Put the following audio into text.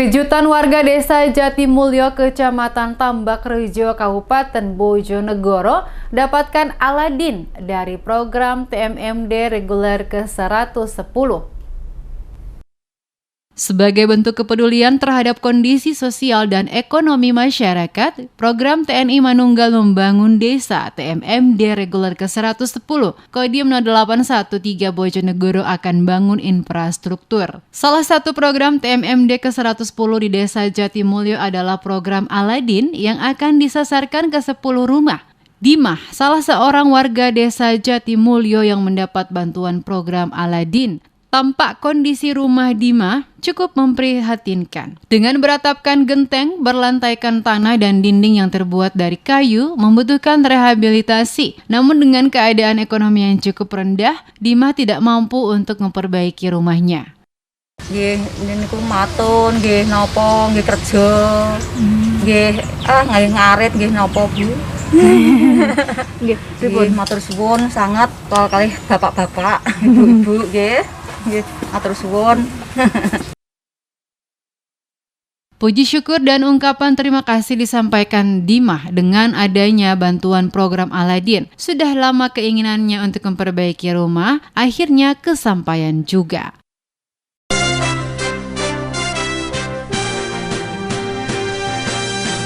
Kejutan warga desa Jatimulyo, Kecamatan Tambakrejo, Kabupaten Bojonegoro dapatkan Aladin dari program TMMD reguler ke-110. Sebagai bentuk kepedulian terhadap kondisi sosial dan ekonomi masyarakat, program TNI Manunggal Membangun Desa TMMD reguler ke-110 Kodim 0813 Bojonegoro akan bangun infrastruktur. Salah satu program TMMD ke-110 di Desa Jatimulyo adalah program Aladin yang akan disasarkan ke 10 rumah. Dimah, salah seorang warga Desa Jatimulyo yang mendapat bantuan program Aladin. Tampak kondisi rumah Dimah cukup memprihatinkan. Dengan beratapkan genteng, berlantaikan tanah dan dinding yang terbuat dari kayu, membutuhkan rehabilitasi. Namun dengan keadaan ekonomi yang cukup rendah, Dimah tidak mampu untuk memperbaiki rumahnya. Nggih, niku matun, nggih napa, nggih kerja. Nggih, ngarit nggih napa, Bu. Nggih, matur suwun sangat kalih bapak-bapak, ibu-ibu nggih. Matur suwun. Puji syukur dan ungkapan terima kasih disampaikan Dimah dengan adanya bantuan program Aladin. Sudah lama keinginannya untuk memperbaiki rumah, akhirnya kesampaian juga.